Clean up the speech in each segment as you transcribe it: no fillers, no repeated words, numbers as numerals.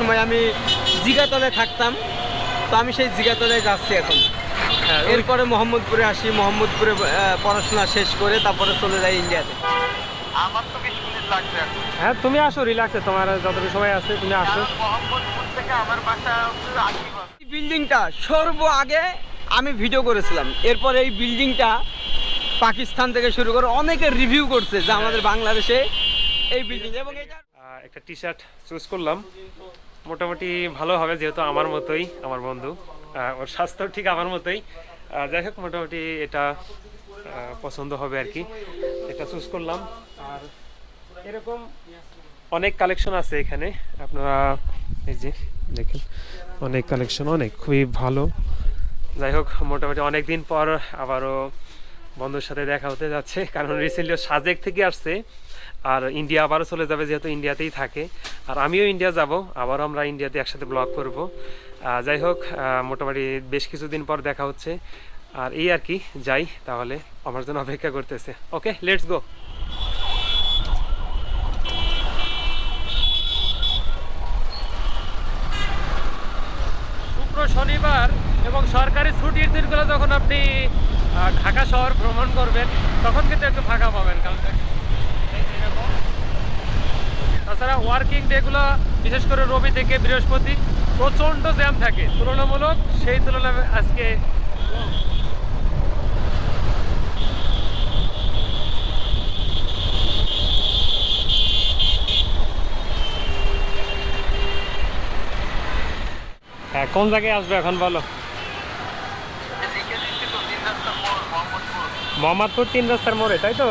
একসময় আমি জিগাতলে থাকতাম, তো আমি সেই জিগাতলে যাচ্ছি এখন। এরপরে মোহাম্মদপুরে আসি, মোহাম্মদপুরে পড়াশোনা শেষ করে তারপরে চলে যাই ইন্ডিয়াতে। আমার তো 20 মিনিট লাগবে এখন। হ্যাঁ তুমি আসো, রিল্যাক্সে, তোমার যতটুকু সময় আছে তুমি আসো। কারণ মোহাম্মদপুর থেকে আমার বাসা হচ্ছে 80 কিলোমিটার। এই বিল্ডিংটা সর্ব আগে আমি ভিডিও করেছিলাম, এরপরে এই বিল্ডিংটা পাকিস্তান থেকে শুরু করে অনেকে রিভিউ করছে যে আমাদের বাংলাদেশে এই বিল্ডিং, এবং এটা একটা টি শার্ট চুজ করলাম, মোটামুটি ভালো হবে যেহেতু আমার মতোই, আমার বন্ধু, ওর স্বাস্থ্য ঠিক আমার মতোই। যাই হোক মোটামুটি এটা পছন্দ হবে আর কি, এটা চুজ করলাম। আর এরকম অনেক কালেকশন আছে এখানে, আপনারা এই যে দেখেন অনেক কালেকশন, অনেক খুবই ভালো। যাই হোক মোটামুটি অনেক দিন পর আবারও বন্ধুর সাথে দেখা হতে যাচ্ছে, কারণ রিসেন্টলি সাজেক থেকে আসছে আর ইন্ডিয়া আবারও চলে যাবে, যেহেতু ইন্ডিয়াতেই থাকে। আর আমিও ইন্ডিয়া যাব, আবারও আমরা ইন্ডিয়াতে একসাথে ব্লগ করব। যাই হোক মোটামুটি বেশ কিছুদিন পর দেখা হচ্ছে, আর এই আর কি, যাই তাহলে, আমার জন্য অপেক্ষা করতেছে। ওকে, লেটস গো। শুক্র, শনিবার এবং সরকারি ছুটির দিনগুলো যখন আপনি ঢাকা শহর ভ্রমণ করবেন তখন কিন্তু একটু ফাঁকা পাবেন, কারণ তাছাড়া ওয়ার্কিং ডেগুলো বিশেষ করে রবি থেকে বৃহস্পতি প্রচণ্ড জ্যাম থাকে তুলনামূলক, সেই তুলনায় আজকে হ্যাঁ। কোন জায়গায় আসবে এখন বলো? লিখে দিচ্ছি তো, 3 রাস্তা মোড়, মোহাম্মদপুর। মোহাম্মদপুর 3 রাস্তার মোড়ে, তাই তো?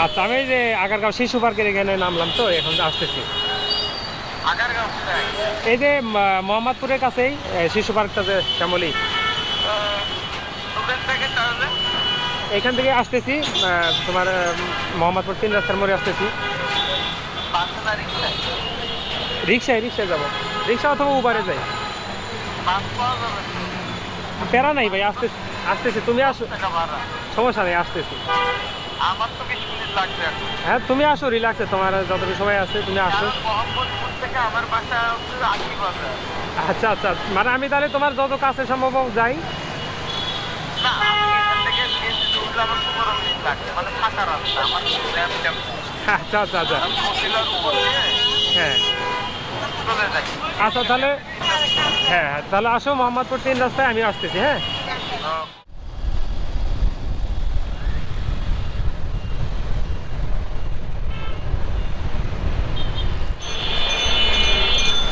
আচ্ছা, আমি এই যে আগারগাঁও শিশু পার্কের এখানে নামলাম, তো এখন আসতেছি। আগারগাঁও কোথায়? এই যে মোহাম্মদপুরের কাছেই শিশু পার্কটা, যে শ্যামলী, ওখান থেকে তাহলে এখান থেকে আসতেছি। তোমার মোহাম্মদপুর 3 রাস্তার মোড়ে আসতেছি। বাসে না রিক্সায়? রিক্সায় যাবো, রিক্সা অথবা উবারে যাই, বাস পাওয়া যাবে না? প্যারা নাই ভাই, আসতেছি, তুমি আসো, টাকা ভাড়া। সমস্যা নেই, আসতেছি। আমার তো 20 মিনিট লাগবে এখন। হ্যাঁ তুমি আসো, রিল্যাক্সে, তোমার যতটুকু সময় আছে তুমি আসো। কারণ মোহাম্মদপুর থেকে আমার বাসা হচ্ছে 80 কিলোমিটার। আচ্ছা আচ্ছা, মানে আমি তাহলে তোমার যত কাছে সম্ভব যাই। না, আমি এখান থেকে সিএনজিতে উঠলে আমার 15 মিনিট লাগবে, মানে ফাঁকা রাস্তা। আমার জ্যাম। আচ্ছা আচ্ছা আচ্ছা, আমি মহিলার উপর দিয়ে হ্যাঁ চলে যাই। আচ্ছা তাহলে, হ্যাঁ তাহলে আসো মোহাম্মদপুর 3 রাস্তায়, আমি আসতেছি। হ্যাঁ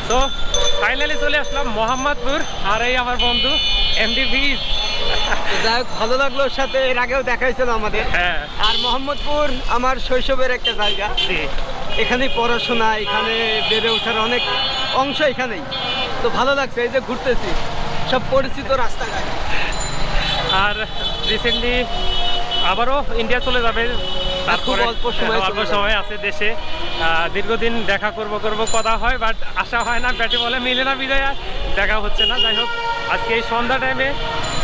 তো ফাইনালি চলে আসলাম মোহাম্মদপুর, আর এই আমার বন্ধু এমডি ভিজ। যাই হোক, ভালো লাগলো, ওর সাথে এর আগেও দেখা হয়েছিল আমাদের। হ্যাঁ আর মোহাম্মদপুর আমার শৈশবের একটা জায়গা, জি, এখানেই পড়াশোনা, এখানে বেড়ে ওঠার অনেক অংশ এখানেই। তো ভালো লাগছে, এই যে ঘুরতেছি, সব পরিচিত রাস্তাঘাট। আর রিসেন্টলি আবারও ইন্ডিয়া চলে যাবে, খুব অল্প সময় অল্প সময় আছে দেশে। দীর্ঘদিন দেখা করব কথা হয়, বাট আসা হয় না, ব্যাটে বলে মিলে না, বিদায় আর দেখা হচ্ছে না। যাই হোক আজকে এই সন্ধ্যা টাইমে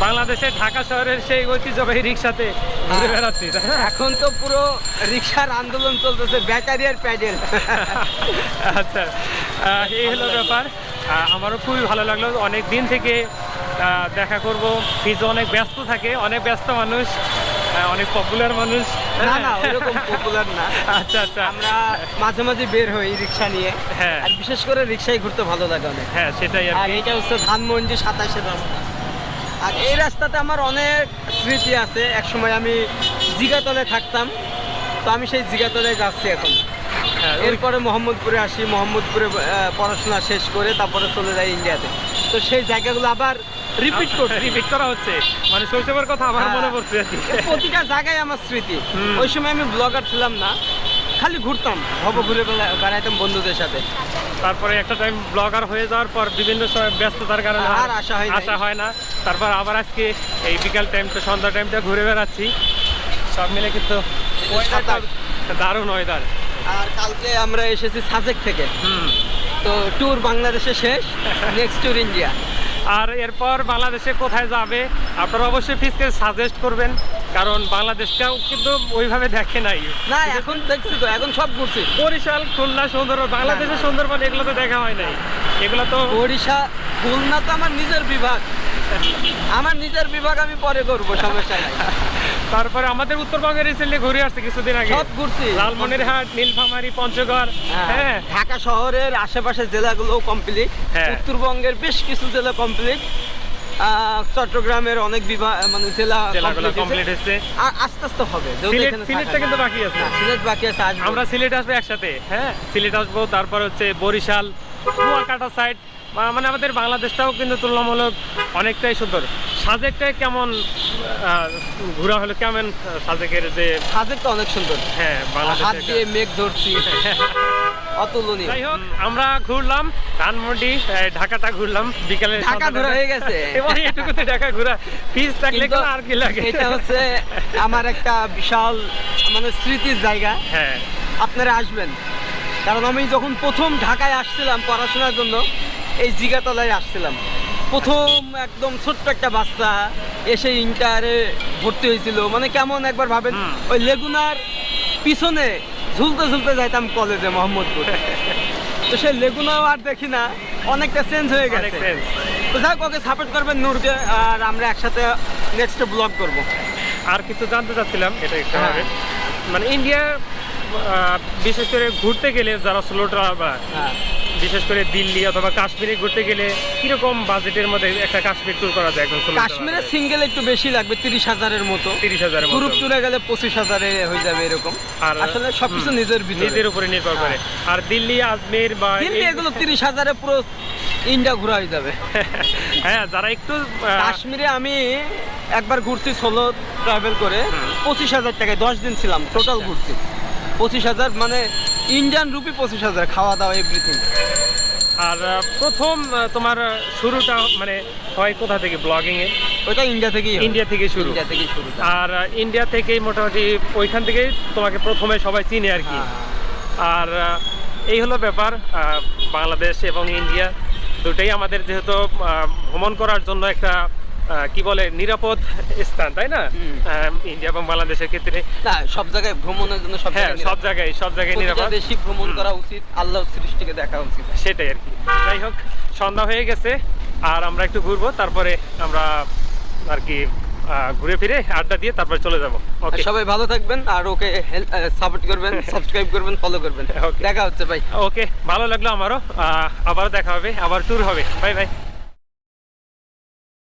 বাংলাদেশের ঢাকা শহরের সেই ঐতিহ্যবাহী রিক্সাতে ঘুরে বেড়াচ্ছি। এখন তো পুরো রিক্সার আন্দোলন চলতেছে, ব্যাটারি আর প্যাডেল। আচ্ছা, এই হলো ব্যাপার। আমারও খুবই ভালো লাগলো, অনেক দিন থেকে দেখা করব। ফিজ অনেক ব্যস্ত থাকে, অনেক ব্যস্ত মানুষ, অনেক পপুলার মানুষ। না না, ওইরকম পপুলার না। আচ্ছা আচ্ছা, আমরা মাঝে মাঝে বের হই রিক্সা নিয়ে, হ্যাঁ আর বিশেষ করে রিক্সায় ঘুরতে ভালো লাগে অনেক। হ্যাঁ সেটাই আর আর কি। এটা হচ্ছে ধানমন্ডি 27-এর রাস্তা। আর এই রাস্তাতে আমার অনেক স্মৃতি আছে। একসময় আমি জিগাতলে থাকতাম, তো আমি সেই জিগাতলে যাচ্ছি এখন। হ্যাঁ, এরপরে মোহাম্মদপুরে আসি, মোহাম্মদপুরে পড়াশোনা শেষ করে তারপরে চলে যাই ইন্ডিয়াতে। তো সেই জায়গাগুলো আবার রিপিট করা হচ্ছে, মানে শৈশবের কথা আমার হ্যাঁ। মনে পড়ছে আর কি। প্রতিটা জায়গায় আমার স্মৃতি। ওই সময় আমি ব্লগার ছিলাম না, খালি ঘুরতাম, ঘুরে বেড়াইতাম বন্ধুদের সাথে। তারপরে একটা টাইম ব্লগার হয়ে যাওয়ার পর বিভিন্ন সময় ব্যস্ততার কারণে আর আসা হয় না। তারপর আবার আজকে এই বিকাল টাইমটা, সন্ধ্যা টাইমটা ঘুরে বেড়াচ্ছি, সব মিলে কিন্তু দারুণ ওয়েদার। আর কালকে আমরা এসেছি সাজেক থেকে, তো ট্যুর বাংলাদেশে শেষ, নেক্সট ট্যুর ইন্ডিয়া। আর এরপর বাংলাদেশে কোথায় যাবে আপনারা অবশ্যই ফিজকে সাজেস্ট করবেন। কারণ বাংলাদেশটাও কিন্তু ওইভাবে দেখে নাই। না এখন দেখছি তো, এখন সব ঘুরছি। বরিশাল, খুলনা, সুন্দরবন, বাংলাদেশের সুন্দরবন এগুলো তো দেখা হয় নাই। এগুলো তো ওড়িশা, খুলনা তো আমার নিজের বিভাগ, আমার নিজের বিভাগ, আমি পরে করবো, সমস্যা নাই। তারপরে আমাদের উত্তরবঙ্গে রিসেন্টলি ঘুরে আসছে কিছুদিন আগে, সব ঘুরছি, লালমনিরহাট, নীলফামারী, পঞ্চগড়। হ্যাঁ, ঢাকা শহরের আশেপাশে জেলাগুলো কমপ্লিট, হ্যাঁ। উত্তরবঙ্গের বেশ কিছু জেলা কমপ্লিট, চট্টগ্রামের অনেক বিভাগ মানে জেলাগুলো জেলা কমপ্লিট হয়েছে। আস্তে আস্তে হবে। যেহেতু সিলেট, এখানে সিলেটটা থাকা কিন্তু না। বাকি আছে। হ্যাঁ, সিলেট বাকি আছে, আসবো। আমরা সিলেট আসবো একসাথে। হ্যাঁ, সিলেট আসবো, তারপর হচ্ছে বরিশাল, কুয়াকাটা সাইড। মানে আমাদের বাংলাদেশটাও কিন্তু তুলনামূলক অনেকটাই সুন্দর। সাজেকটাই কেমন ঘোরা হলো, কেমন সাজেকের যে সাজেকটা অনেক সুন্দর, হ্যাঁ হাত বাংলাদেশের দিয়ে মেঘ ধরছি, অতুলনীয়। যাই হোক, আমরা ঘুরলাম ধানমন্ডি, ঢাকাটা ঘুরলাম বিকালে। ঢাকা ঘোরা হয়ে গেছে এবং এটুকুতে ঢাকা ঘোরা, ফিস থাকলে কিন্তু আর কি লাগে। এটা হচ্ছে আমার একটা বিশাল মানে স্মৃতির জায়গা। হ্যাঁ, আপনারা আসবেন, কারণ আমি যখন প্রথম ঢাকায় আসছিলাম পড়াশোনার জন্য, এই জিগাতলায় আসছিলাম। প্রথম একদম ছোট্ট একটা বাচ্চা এসে ইন্টারে ভর্তি হয়েছিল, মানে কেমন একবার ভাবেন, ওই লেগুনার পিছনে ঝুলতে ঝুলতে যাইতাম কলেজে মোহাম্মদপুর। তো সেই লেগুনাও আর দেখি না, অনেকটা চেঞ্জ হয়ে অনেক গেছে। sense। তো যাক, ওকে সাপোর্ট করবেন নূরকে, আর আমরা একসাথে নেক্সট ব্লগ করব। আর কিছু জানতে চাচ্ছিলাম, এটা একটু হ্যাঁ। হবে মানে ইন্ডিয়া বিশেষ করে ঘুরতে গেলে যারা স্লো ট্রাভেলার, হ্যাঁ, বিশেষ করে দিল্লি অথবা কাশ্মীরে ঘুরতে গেলে কিরকম বাজেটের মধ্যে একটা কাশ্মীর ট্যুর করা যায়? একদম কাশ্মীরে সিঙ্গেল একটু বেশি লাগবে, 30,000-এর মতো। 30,000 গ্রুপ ট্যুরে গেলে 25,000-এ হয়ে যাবে এরকম। আর আসলে সবকিছু নিজের ভিতরে, নিজের উপরে নির্ভর করে। আর দিল্লি, আজমের বা দিল্লি এগুলো 30,000-এ পুরো ইন্ডিয়া ঘোরা হয়ে যাবে। হ্যাঁ, যারা একটু কাশ্মীরে আমি একবার ঘুরছি সোলো ট্রাভেল করে, 25,000 টাকায় 10 দিন ছিলাম, টোটাল ঘুরছি 25,000, মানে ইন্ডিয়ান রুপি 25,000, খাওয়া দাওয়া এভরিথিং। আর প্রথম তোমার শুরুটা মানে হয় কোথা থেকে ব্লগিং এ? ওইটা ইন্ডিয়া থেকেই হয়। ইন্ডিয়া থেকে শুরু। ইন্ডিয়া থেকেই শুরু। আর ইন্ডিয়া থেকেই মোটামুটি ওইখান থেকেই তোমাকে প্রথমে সবাই চিনে আর কি। আর এই হলো ব্যাপার। বাংলাদেশ এবং ইন্ডিয়া দুটোই আমাদের যেহেতু ভ্রমণ করার জন্য একটা কি বলে নিরাপদ স্থান, তাই না? ইন্ডিয়া এবং বাংলাদেশের ক্ষেত্রে না, সব জায়গায় ভ্রমণের জন্য হ্যাঁ, সব জায়গায় নিরাপদ। প্রতিটা দেশই ভ্রমণ করা উচিত, আল্লাহর সৃষ্টিকে দেখা উচিত। সেটাই আর কি। যাই হোক, সন্ধ্যা হয়ে গেছে, আর আমরা একটু ঘুরবো, তারপরে আমরা আর কি ঘুরে ফিরে আড্ডা দিয়ে তারপরে চলে যাবো। ওকে, সবাই ভালো থাকবেন, আর ওকে সাপোর্ট করবেন, সাবস্ক্রাইব করবেন, ফলো করবেন। Okay. দেখা হচ্ছে ভাই। ওকে, ভালো লাগলো আমারও। আবারও দেখা হবে, আবার ট্যুর হবে। Bye bye.